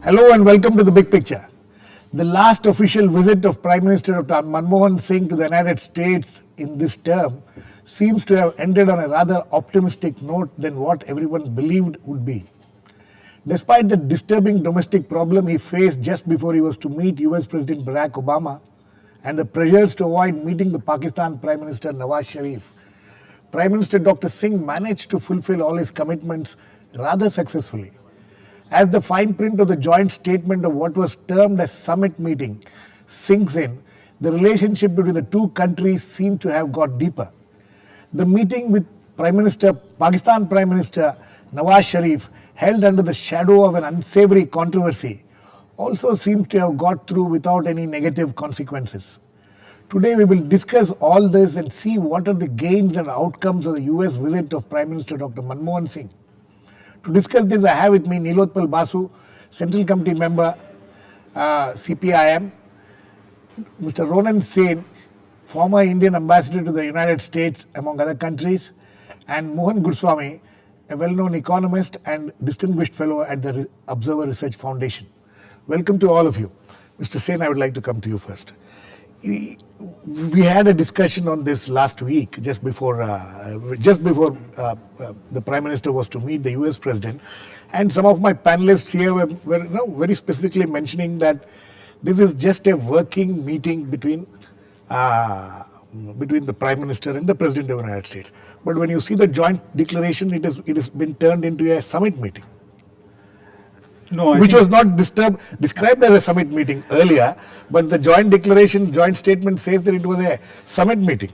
Hello and welcome to The Big Picture. The last official visit of Prime Minister Dr. Manmohan Singh to the United States in this term seems to have ended on a rather optimistic note than what everyone believed would be. Despite the disturbing domestic problem he faced just before he was to meet US President Barack Obama and the pressures to avoid meeting the Pakistan Prime Minister Nawaz Sharif, Prime Minister Dr. Singh managed to fulfill all his commitments rather successfully. As the fine print of the joint statement of what was termed a summit meeting sinks in, the relationship between the two countries seemed to have got deeper. The meeting with Pakistan Prime Minister Nawaz Sharif, held under the shadow of an unsavory controversy, also seems to have got through without any negative consequences. Today we will discuss all this and see what are the gains and outcomes of the US visit of Prime Minister Dr. Manmohan Singh. To discuss this, I have with me Nilotpal Basu, Central Committee member, CPIM, Mr. Ronen, former Indian ambassador to the United States, among other countries, and Mohan Guruswamy, a well-known economist and distinguished fellow at the Observer Research Foundation. Welcome to all of you. Mr. Sen, I would like to come to you first. We had a discussion on this last week, just before the Prime Minister was to meet the US President, and some of my panelists here were very specifically mentioning that this is just a working meeting between the Prime Minister and the President of the United States. But when you see the joint declaration, it has been turned into a summit meeting. Which was not described as a summit meeting earlier, but the joint statement says that it was a summit meeting.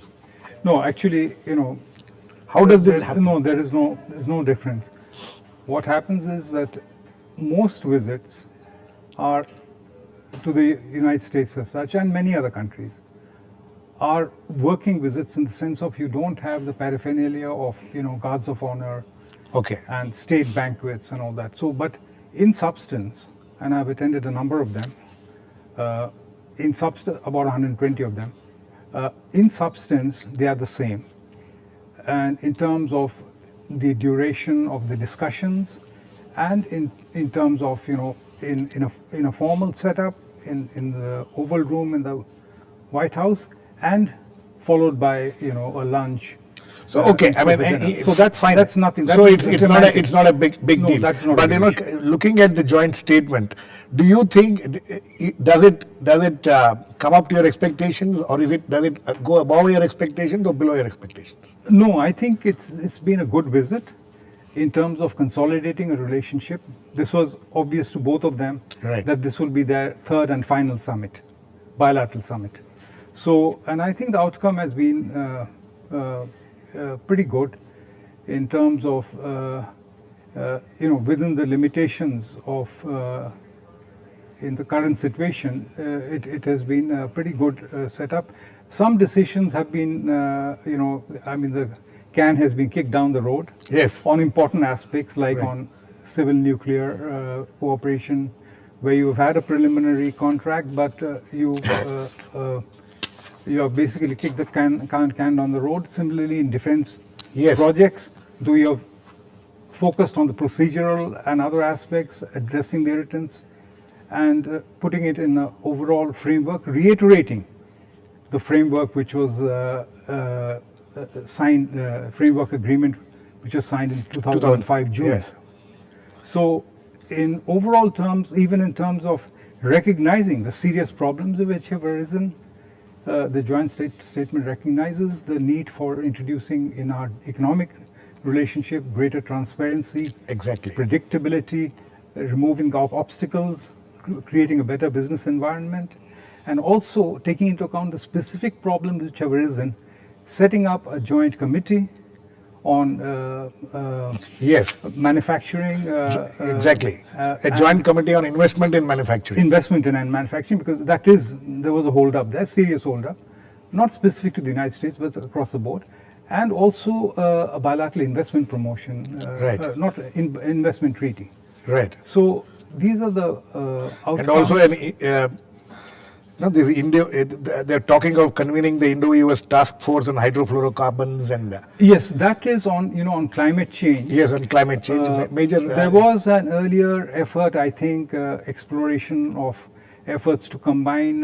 No, actually, how does this happen? No, there's no difference. What happens is that most visits are to the United States as such, and many other countries, are working visits in the sense of you don't have the paraphernalia of guards of honor, and state banquets and all that. So, but in substance, and I've attended a number of them, in substance, about 120 of them, in substance, they are the same. And in terms of the duration of the discussions, and in terms of, in a formal setup, in the Oval Room in the White House, and followed by, a lunch. So So that's fine. That's nothing. So it's not a big deal. That's not. But looking at the joint statement, do you think does it come up to your expectations, or does it go above your expectations or below your expectations? No, I think it's been a good visit in terms of consolidating a relationship. This was obvious to both of them that this will be their third and final summit, bilateral summit. So, and I think the outcome has been pretty good in terms of within the limitations of in the current situation, it has been a pretty good setup. Some decisions have been the can has been kicked down the road on important aspects like on civil nuclear cooperation, where you've had a preliminary contract, but you have basically kicked the can down the road. Similarly, in defense projects, though you have focused on the procedural and other aspects, addressing the irritants, and putting it in an overall framework, reiterating the framework which was signed, framework agreement which was signed in 2005 June. Yes. So, in overall terms, even in terms of recognizing the serious problems which have arisen, the joint statement recognizes the need for introducing in our economic relationship greater transparency, predictability, removing obstacles, creating a better business environment, and also taking into account the specific problems which have arisen, setting up a joint committee on manufacturing. A joint committee on investment in manufacturing. Investment in manufacturing, because there was a hold-up there, serious hold-up, not specific to the United States, but across the board. And also a bilateral investment promotion, not investment treaty. Right. So these are the outcomes. And also No, they're talking of convening the Indo-US task force on hydrofluorocarbons and Yes, that is on climate change. yes, on climate change. Major. There was an earlier effort, I think, exploration of efforts to combine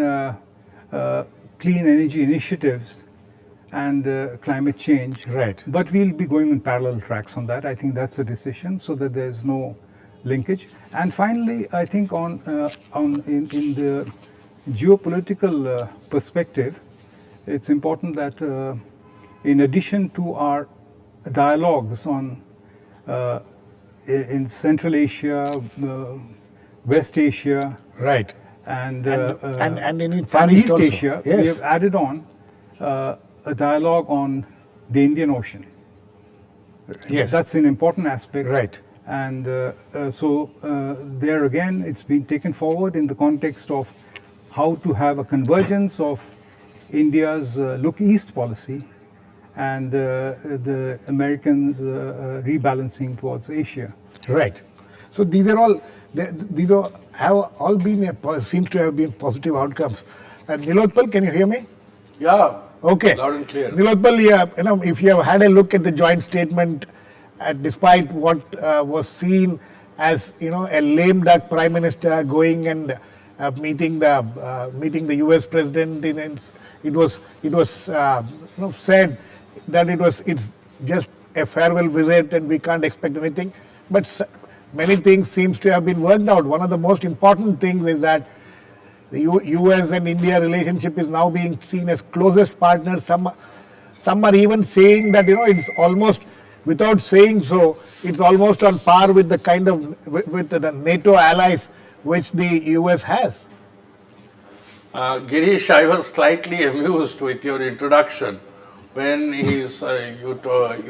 clean energy initiatives and climate change. Right. But we'll be going on parallel tracks on that. I think that's the decision, so that there's no linkage. And finally, I think in the geopolitical perspective, it's important that in addition to our dialogues on in Central Asia, West Asia, Right. and in Far East East also. Asia, Yes. we have added on a dialogue on the Indian Ocean. Yes. That's an important aspect. Right. And so there again, it's been taken forward in the context of how to have a convergence of India's look east policy and the Americans rebalancing towards Asia. Right. So these are all have all been seems to have been positive outcomes. And Nilotpal, can you hear me? Yeah. Okay. Loud and clear. Nilotpal, yeah, if you have had a look at the joint statement, despite what was seen as a lame duck prime minister going and meeting the U.S. president, it was said that it's just a farewell visit and we can't expect anything. But many things seems to have been worked out. One of the most important things is that the U.S. and India relationship is now being seen as closest partners. Some are even saying that it's almost, without saying so, it's almost on par with the kind of with the NATO allies which the U.S. has. Girish, I was slightly amused with your introduction when you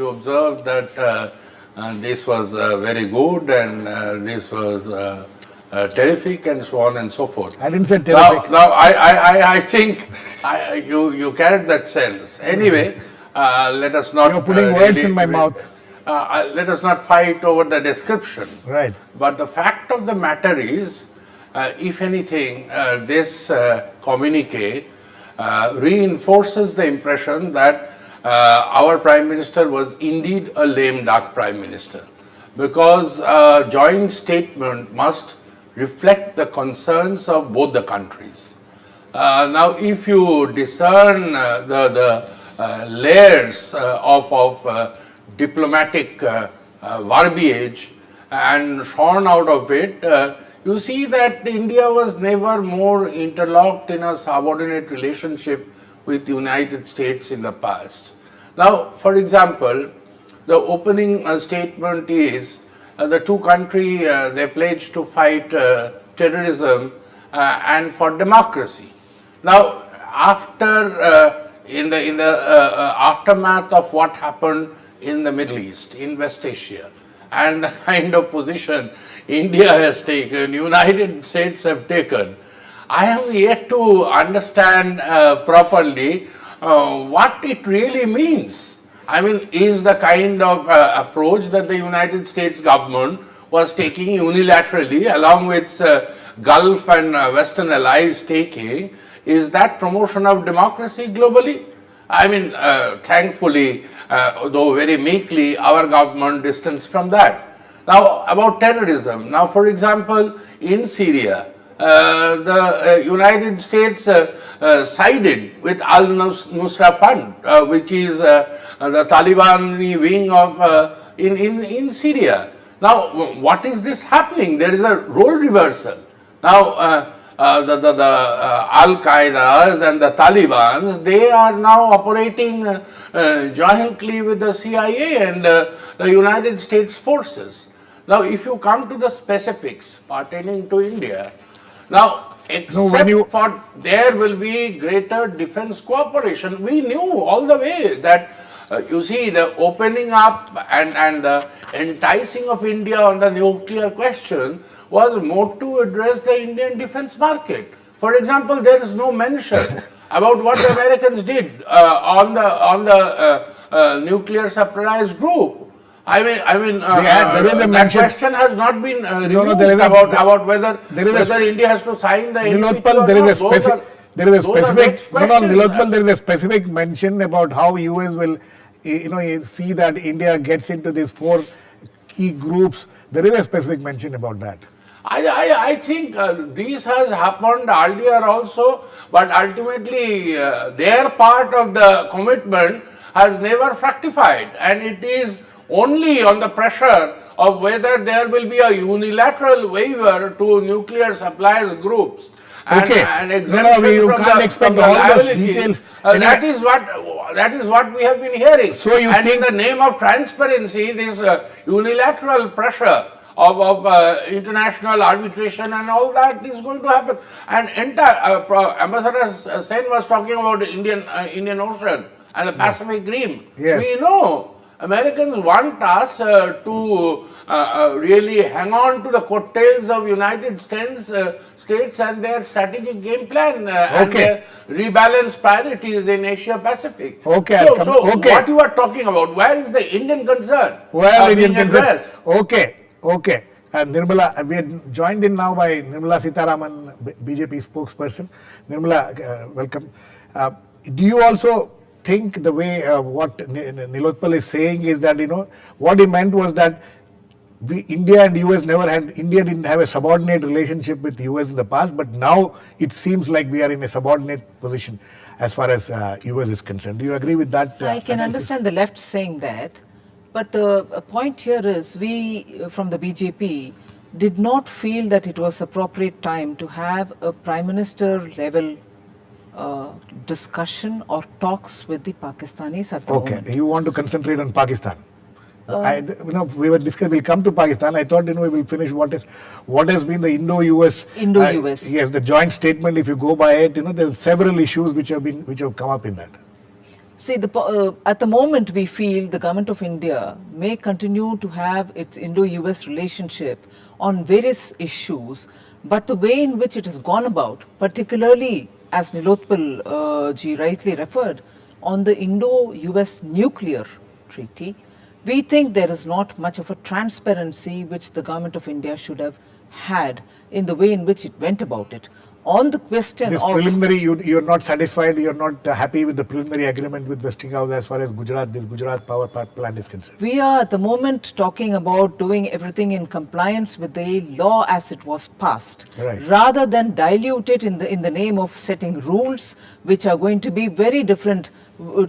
observed that this was very good and this was terrific and so on and so forth. I didn't say terrific. Now I think you carried that sense. Anyway, let us not. You're putting words in my mouth. Let us not fight over the description. Right. But the fact of the matter is, if anything, this communique reinforces the impression that our Prime Minister was indeed a lame duck Prime Minister, because a joint statement must reflect the concerns of both the countries. Now, if you discern the layers of diplomatic verbiage and shorn out of it, you see that India was never more interlocked in a subordinate relationship with the United States in the past. Now, for example, the opening statement is the two countries they pledged to fight terrorism and for democracy. Now, after in the aftermath of what happened in the Middle East, in West Asia, and the kind of position India has taken, United States have taken, I have yet to understand properly what it really means. I mean, is the kind of approach that the United States government was taking unilaterally along with Gulf and Western allies taking, is that promotion of democracy globally? I mean, thankfully, though very meekly, our government distanced from that. Now, about terrorism. Now, for example, in Syria, the United States sided with Al-Nusra Fund, which is the Taliban wing of in Syria. Now, what is this happening? There is a role reversal. Now, the Al-Qaeda's and the Taliban's, they are now operating jointly with the CIA and the United States forces. Now, if you come to the specifics pertaining to India, now, except for there will be greater defense cooperation, we knew all the way that you see the opening up and the enticing of India on the nuclear question was more to address the Indian defense market. For example, there is no mention about what the Americans did on the nuclear surprise group. I mean, that question has not been removed about whether India has to sign the NPT or not. There is a Those are next specific, questions. Nilotpal, there is a specific mention about how US will, see that India gets into these 4 key groups. There is a specific mention about that. I think this has happened earlier also, but ultimately their part of the commitment has never fructified, and it is only on the pressure of whether there will be a unilateral waiver to nuclear suppliers groups. Okay. And exemption You from can't the, expect from the all those liabilities. details. That is what we have been hearing. So you and think- in the name of transparency, this unilateral pressure of international arbitration and all that is going to happen. And Ambassador Sen was talking about the Indian Ocean and the Pacific Rim. Yes. We know Americans want us to really hang on to the coattails of United States and their strategic game plan and their rebalance priorities in Asia Pacific. Okay, So okay. what you are talking about, where is the Indian concern Indian being addressed? Okay. Nirmala, we are joined in now by Nirmala Sitharaman, BJP spokesperson. Nirmala, welcome. Do you also think the way what Nilotpal is saying is that, what he meant was that India and US India didn't have a subordinate relationship with US in the past, but now it seems like we are in a subordinate position as far as US is concerned. Do you agree with that? I can understand the left saying that, but the point here is we from the BJP did not feel that it was appropriate time to have a Prime Minister level discussion or talks with the Pakistanis at the moment. You want to concentrate on Pakistan. We were discussing. We'll come to Pakistan. I thought, we will finish what has been the Indo-US. Indo-US. Yes, the joint statement. If you go by it, there are several issues which have come up in that. See, at the moment we feel the government of India may continue to have its Indo-US relationship on various issues, but the way in which it has gone about, particularly as Nilotpal ji rightly referred, on the Indo-US nuclear treaty, we think there is not much of a transparency which the government of India should have had in the way in which it went about it. On the question this of preliminary, you're not satisfied, you're not happy with the preliminary agreement with Westinghouse as far as this Gujarat power plant is concerned. We are at the moment talking about doing everything in compliance with the law as it was passed, Right. rather than dilute it in the name of setting rules which are going to be very different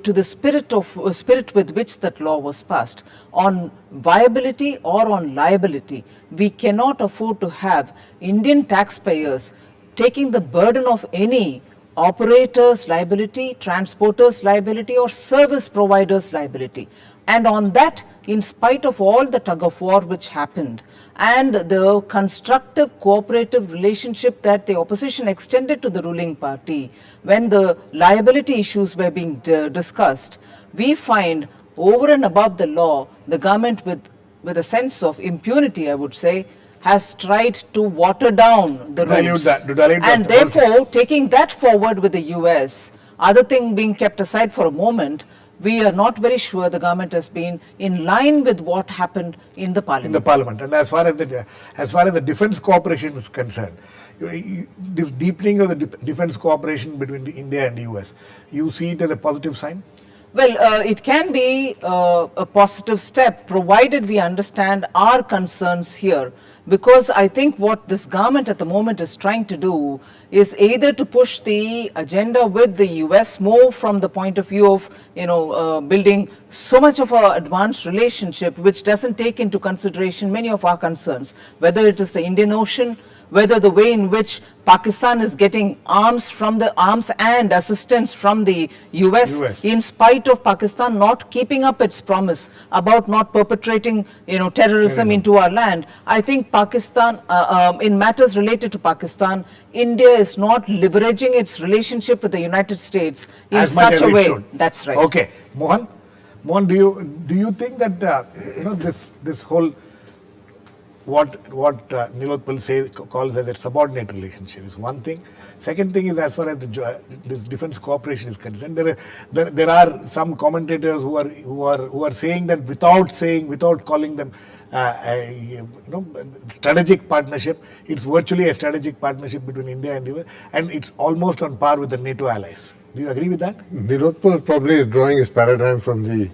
to the spirit with which that law was passed. On viability or on liability, we cannot afford to have Indian taxpayers taking the burden of any operator's liability, transporter's liability, or service provider's liability. And on that, in spite of all the tug of war which happened and the constructive cooperative relationship that the opposition extended to the ruling party when the liability issues were being discussed, we find over and above the law, the government with a sense of impunity, I would say, has tried to water down the rules. And therefore, taking that forward with the US, other thing being kept aside for a moment, we are not very sure the government has been in line with what happened in the parliament. And as far as the defense cooperation is concerned, this deepening of the defense cooperation between India and the US, you see it as a positive sign? Well, it can be a positive step provided we understand our concerns here, because I think what this government at the moment is trying to do is either to push the agenda with the US more from the point of view of building so much of an advanced relationship which doesn't take into consideration many of our concerns, whether it is the Indian Ocean, whether the way in which Pakistan is getting arms and assistance from the US, in spite of Pakistan not keeping up its promise about not perpetrating terrorism into our land. I think Pakistan, in matters related to Pakistan, India is not leveraging its relationship with the United States in such a way. That's right. Okay, Mohan, do you think that this whole what Nilotpal calls as a subordinate relationship is one thing. Second thing is, as far as this defense cooperation is concerned, there are some commentators who are saying that without calling them strategic partnership, it's virtually a strategic partnership between India and US, and it's almost on par with the NATO allies. Do you agree with that? Nilotpal probably is drawing his paradigm from the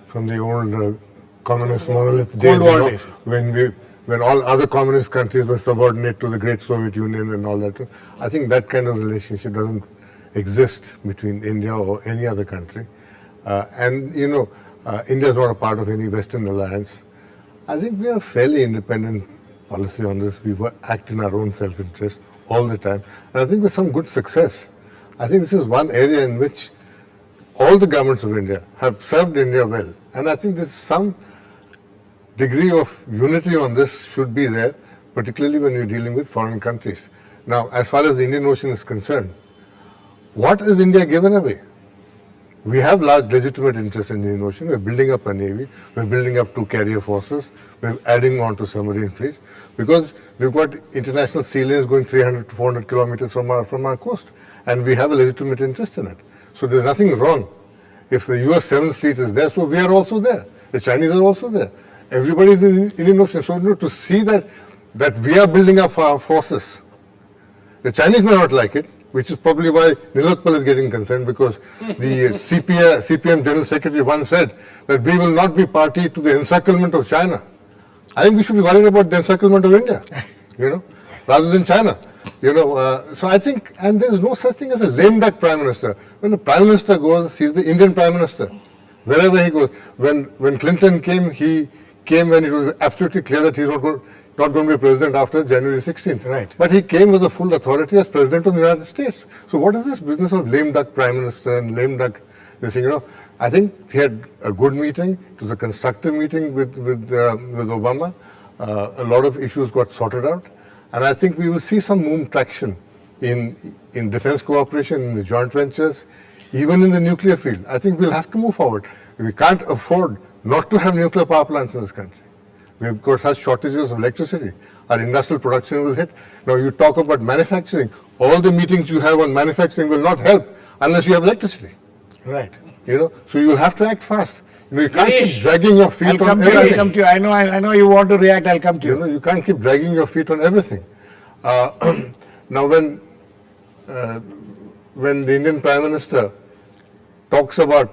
from the old communist monolith days, War days. When all other communist countries were subordinate to the great Soviet Union and all that. I think that kind of relationship doesn't exist between India or any other country. India is not a part of any Western alliance. I think we are a fairly independent policy on this. We act in our own self-interest all the time. And I think with some good success. I think this is one area in which all the governments of India have served India well. And I think there's some degree of unity on this should be there, particularly when you're dealing with foreign countries. Now, as far as the Indian Ocean is concerned, what is India given away? We have large legitimate interests in the Indian Ocean. We're building up a navy. We're building up 2 carrier forces. We're adding on to submarine fleets because we've got international sea lanes going 300 to 400 kilometers from our coast, and we have a legitimate interest in it. So there's nothing wrong if the US 7th Fleet is there. So we are also there. The Chinese are also there. Everybody is in the Indian Ocean. So to see that we are building up our forces, the Chinese may not like it, which is probably why Nilotpal is getting concerned, because the CPM General Secretary once said that we will not be party to the encirclement of China. I think we should be worried about the encirclement of India, rather than China. So I think, and there is no such thing as a lame duck prime minister. When the prime minister goes, he's the Indian prime minister, wherever he goes. When Clinton came, he came when it was absolutely clear that he's not going to be president after January 16th. Right. But he came with the full authority as president of the United States. So what is this business of lame duck prime minister and lame duck this thing? I think he had a good meeting. It was a constructive meeting with Obama. A lot of issues got sorted out. And I think we will see some traction in defense cooperation, in the joint ventures, even in the nuclear field. I think we'll have to move forward. We can't afford not to have nuclear power plants in this country. We've got such shortages of electricity. Our industrial production will hit. Now you talk about manufacturing. All the meetings you have on manufacturing will not help unless you have electricity. Right. So you'll have to act fast. You can't Girish, keep dragging your feet on everything. I'll come to you. I know you want to react. I'll come to you. You can't keep dragging your feet on everything. Now, when the Indian Prime Minister talks about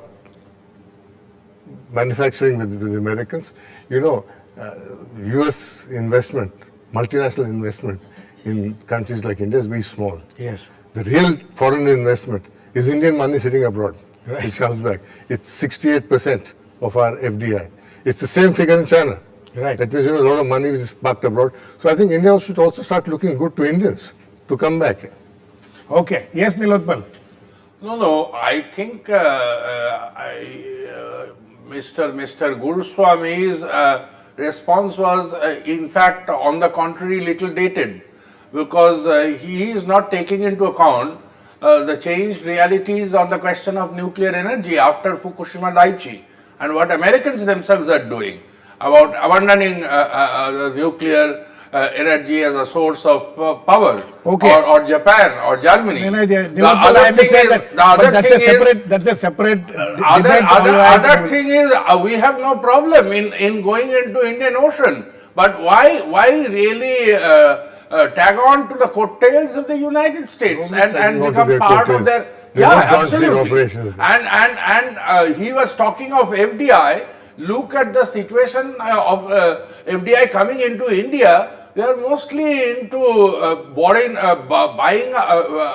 manufacturing with the Americans, U.S. investment, multinational investment in countries like India is very small. Yes. The real foreign investment is Indian money sitting abroad, Right. which comes back. It's 68% of our FDI. It's the same figure in China. Right. That means a lot of money which is parked abroad. So I think India should also start looking good to Indians to come back. Okay. Yes, Nilotpal. No, I think Mr. Guruswamy's response was, in fact, on the contrary, little dated, because he is not taking into account the changed realities on the question of nuclear energy after Fukushima Daiichi and what Americans themselves are doing about abandoning nuclear energy as a source of power, Okay. or Japan or Germany. Nilotpal, The I other thing understand is, that, the other but thing is, that's a separate other debate. All right. other thing is, we have no problem in going into Indian Ocean, but why really tag on to the coattails of the United States Nobody's and tagging on to become their part coattails. of their They're not joint absolutely. operations. And he was talking of FDI. Look at the situation of FDI coming into India. They are mostly into buying,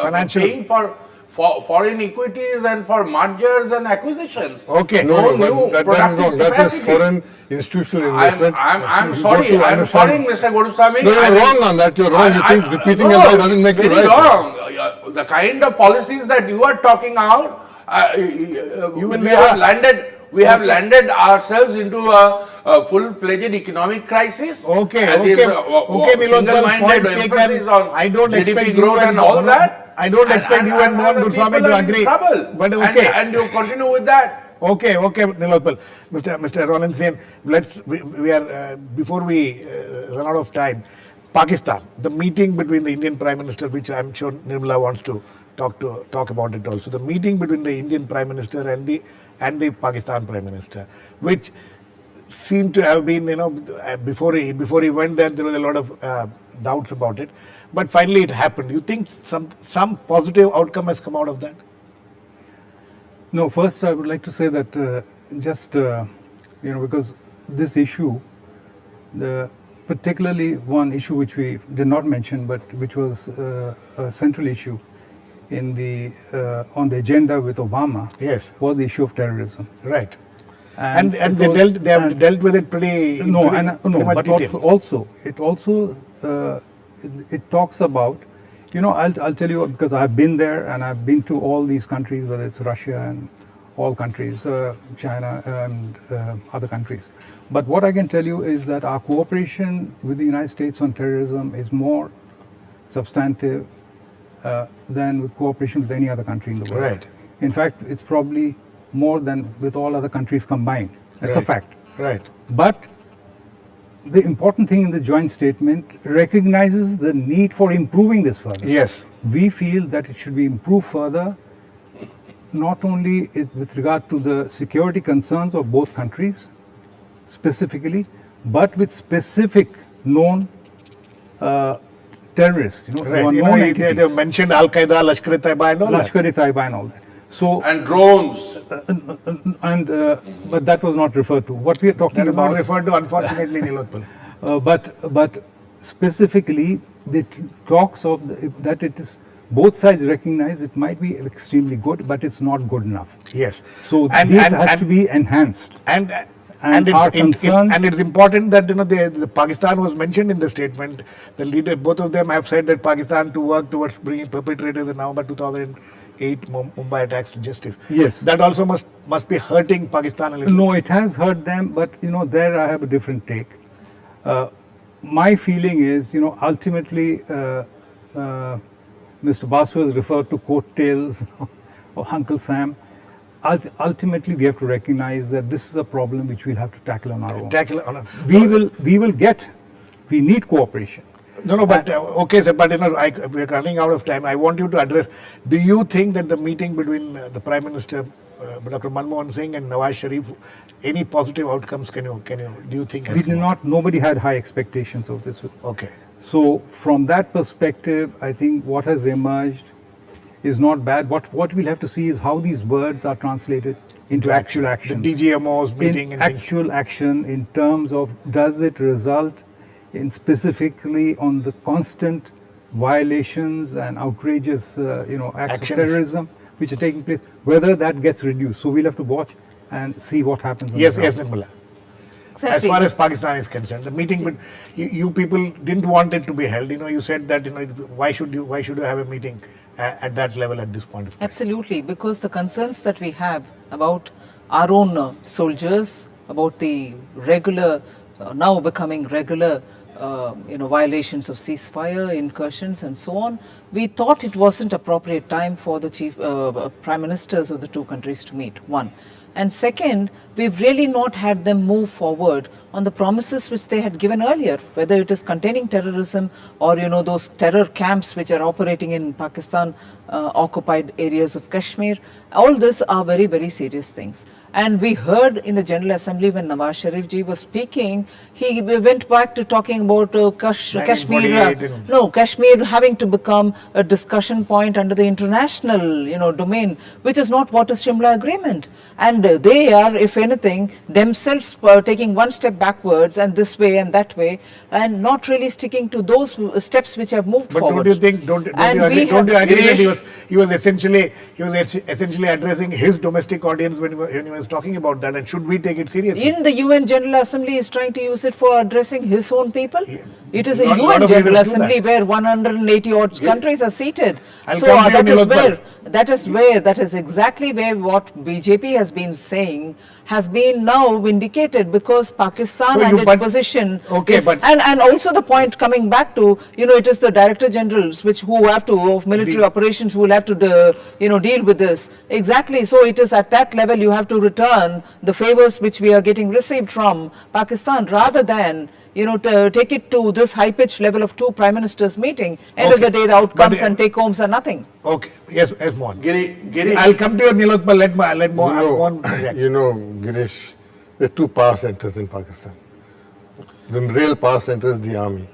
Financial. paying for foreign equities and for mergers and acquisitions. Okay. No, new that is productive wrong. That is capacity. foreign institutional investment. I'm You've sorry. got to I'm understand- sorry, Mr. Guruswamy. No, you're wrong on that. You're wrong. You think repeating a lie doesn't make it's you very right. wrong. The kind of policies that you are talking out, we have landed ourselves into a full-fledged economic crisis. Okay, And okay, this, okay, Nilotpal, single-minded point taken. emphasis on I don't GDP expect growth you and all that. I don't expect you and Mohan other Guruswamy people to are in agree. trouble. But okay. And you continue with that. Okay, Nilotpal. Mr. Ronen Singh, we are, before we run out of time, Pakistan, the meeting between the Indian Prime Minister, which I'm sure Nirmala wants to talk about it also, the meeting between the Indian Prime Minister and the Pakistan Prime Minister, which seemed to have been, before he went there was a lot of doubts about it, but finally it happened. You think some positive outcome has come out of that? No, first I would like to say that because this issue, particularly one issue which we did not mention, but which was a central issue on the agenda with Obama, Yes, was the issue of terrorism. right. And they have dealt with it pretty much but detail. it talks about, I'll tell you, because I've been there and I've been to all these countries, whether it's Russia and all countries, China and other countries. But what I can tell you is that our cooperation with the United States on terrorism is more substantive than with cooperation with any other country in the world. Right. In fact, it's probably more than with all other countries combined. That's a Right. fact. Right. But the important thing in the joint statement recognizes the need for improving this further. Yes. We feel that it should be improved further, not only with regard to the security concerns of both countries specifically, but with specific known terrorists, who Right. are known entities. They mentioned Al-Qaeda, Lashkar-e-Taiba and all that. Lashkar-e-Taiba and all that. So, And drones. but that was not referred to. What we are talking That is about, not referred to, unfortunately, Nilotpal. but specifically, it talks of that it is both sides recognize it might be extremely good, but it's not good enough. Yes. So this has to be enhanced. And our concerns. and it's important that the Pakistan was mentioned in the statement. The leader, both of them have said that Pakistan to work towards bringing perpetrators in November 2008 Mumbai attacks to justice. Yes. That also must be hurting Pakistan a little. No, it has hurt them, but there I have a different take. My feeling is, ultimately, Mr. Basu has referred to coattails of Uncle Sam. Ultimately, we have to recognize that this is a problem which we'll have to tackle on our own. We need cooperation. No, but okay, sir. But we're running out of time. I want you to address. Do you think that the meeting between the Prime Minister, Dr. Manmohan Singh, and Nawaz Sharif, any positive outcomes? Do you think? We did not. Nobody had high expectations of this. Okay. So, from that perspective, I think what has emerged is not bad. What we'll have to see is how these words are translated into actual action. The DGMO's meeting in and actual action in terms of, does it result in specifically on the constant violations and outrageous acts Actions. of terrorism which are taking place, whether that gets reduced. So we'll have to watch and see what happens. Yes, Nirmala. As Exactly. far as Pakistan is concerned, the meeting, but you people didn't want it to be held. You said that why should you have a meeting at that level at this point of time? Absolutely, because the concerns that we have about our own soldiers, about the regular, now becoming regular, violations of ceasefire, incursions, and so on, we thought it wasn't appropriate time for the chief prime ministers of the two countries to meet. One. And second, we've really not had them move forward on the promises which they had given earlier, whether it is containing terrorism or, those terror camps which are operating in Pakistan, occupied areas of Kashmir. All this are very, very serious things. And we heard in the General Assembly when Nawaz Sharif ji was speaking, he went back to talking about Kashmir, Kashmir having to become a discussion point under the international, domain, which is not what is Shimla Agreement. And they are, if anything, themselves taking one step backwards and this way and that way, and not really sticking to those steps which have moved But forward. don't you think? Don't you agree that he was essentially addressing his domestic audience when he was talking about that? And should we take it seriously? In the UN General Assembly is trying to use it for addressing his own people. It is a Lot UN of General leaders do Assembly that. where 180 odd countries are seated. I'll So come to you, that is exactly where what BJP has been saying has been now vindicated, because Pakistan So and you- its but- position okay, is, but- and also the point coming back to, it is the Director Generals who have to, of military The- operations, who will have to, deal with this. Exactly. So it is at that level you have to return the favors which we are getting received from Pakistan, rather than, to take it to this high-pitched level of two prime ministers meeting. End of Okay. the day, the outcomes But, and take-homes are nothing. Okay, yes, Mohan. Girish, I'll come to you, Nilotpal. Let Mohan react. Girish, there are two power centers in Pakistan. The real power center is the army.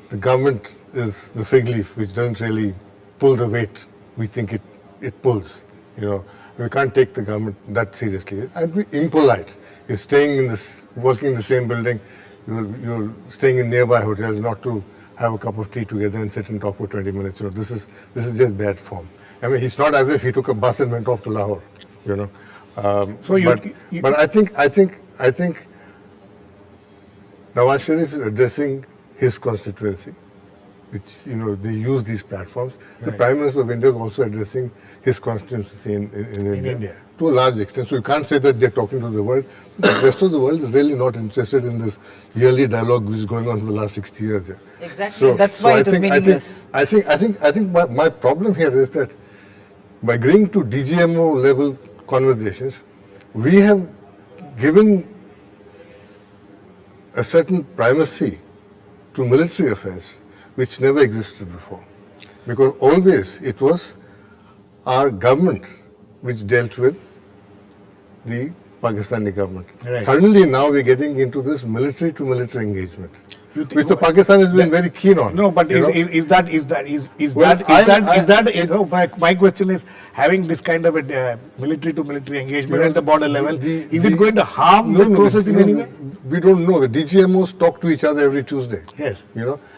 The government is the fig leaf, which doesn't really pull the weight we think it pulls. We can't take the government that seriously. I'd be impolite. You're staying working in the same building, you're staying in nearby hotels, not to have a cup of tea together and sit and talk for 20 minutes. This is just bad form. I mean, it's not as if he took a bus and went off to Lahore. But I think Nawaz Sharif is addressing his constituency, which they use these platforms. The Prime Minister of India is also addressing his constituency in India to a large extent. So you can't say that they're talking to the world. The rest of the world is really not interested in this yearly dialogue which is going on for the last 60 years. Yeah. Exactly. That's why it is meaningless. I think my problem here is that by agreeing to DGMO level conversations, we have given a certain primacy to military affairs which never existed before. Because always it was our government which dealt with the Pakistani government. Right. Suddenly now we're getting into this military to military engagement, You think- which the Pakistan has been very keen on. No, but you know. my question is, having this kind of a military to military engagement Yeah, at the border level, is it the- going to harm the process in any way? We don't know. The DGMOs talk to each other every Tuesday. Yes.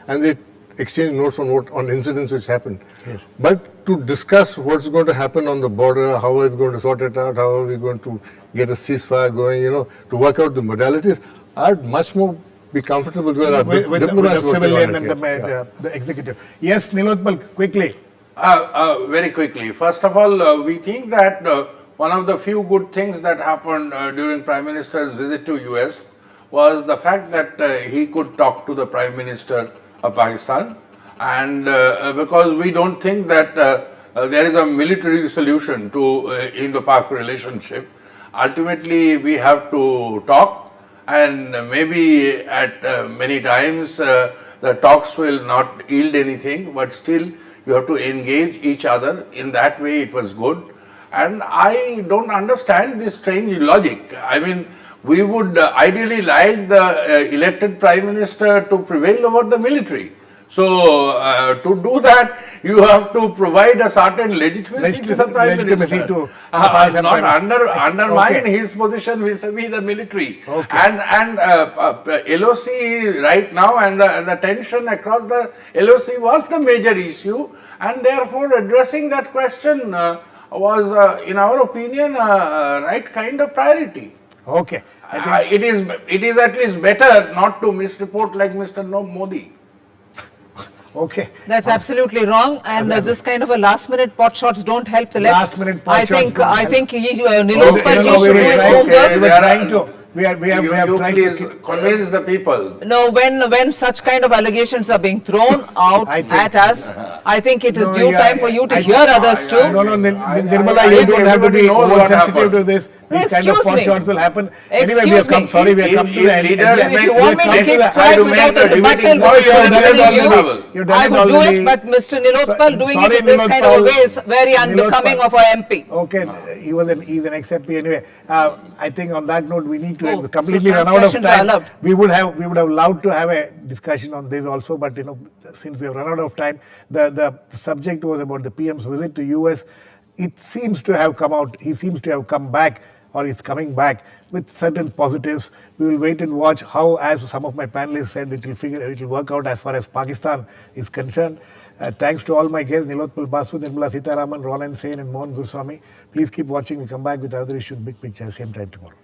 And they exchange notes on incidents which happened. Yes. But to discuss what's going to happen on the border, how are we going to sort it out, how are we going to get a ceasefire going, to work out the modalities, I'd much more be comfortable with our With diplomats the working civilian on and it, yeah. the executive. Yes, Nilotpal, quickly. Very quickly. First of all, we think that one of the few good things that happened during Prime Minister's visit to US was the fact that he could talk to the Prime Minister of Pakistan, and because we don't think that there is a military solution to Indo-Pak relationship. Ultimately, we have to talk, and maybe at many times the talks will not yield anything, but still you have to engage each other. In that way it was good, and I don't understand this strange logic. I mean, we would ideally like the elected Prime Minister to prevail over the military. So to do that, you have to provide a certain legitimacy to the Prime Legitimacy Minister, to the Pakistan not Prime Minister. undermine Okay. his position vis-a-vis the military. Okay. And LOC right now, and the tension across the LOC was the major issue, and therefore addressing that question was, in our opinion, right kind of priority. Okay. I think It is at least better not to misreport like Mr. Modi. okay. That's absolutely wrong, and this kind of a last-minute pot shots don't help the left. Last-minute pot shots don't I help. think Nilotpal Okay, ji should do his okay, homework. We were trying to. We have You tried please to. convince the people. No, when such kind of allegations are being thrown out I think- at us, I think it is No, due yeah, time for you to I- hear others too. No, Nirmala, I you think don't have to everybody be knows what oversensitive happened. to this. These kind of Excuse pot me. shots will happen. Anyway, we Excuse have come. me. Sorry, we have come to the end. Leaders If If you want me to Let- keep let- quiet to without make a the debating rebuttal, more No, you have done it interesting, already. you- You've done I it would do already. it, but Mr. Nilotpal doing Sorry, it in this kind of a Nilotpal. way is very unbecoming Nilotpal. of a MP. Okay, he's an ex-MP anyway. I think on that note we need to Oh, completely so run out of transgressions are time. allowed. We would have loved to have a discussion on this also, but since we have run out of time, the subject was about the PM's visit to US. It seems to have come out. He seems to have come back, or is coming back with certain positives. We will wait and watch how, as some of my panelists said, it will work out as far as Pakistan is concerned. Thanks to all my guests, Nilotpal, Basu, Nirmala, Sitharaman, Ronen, and Mohan, Guruswamy. Please keep watching. We'll come back with another issue, Big Picture, same time tomorrow.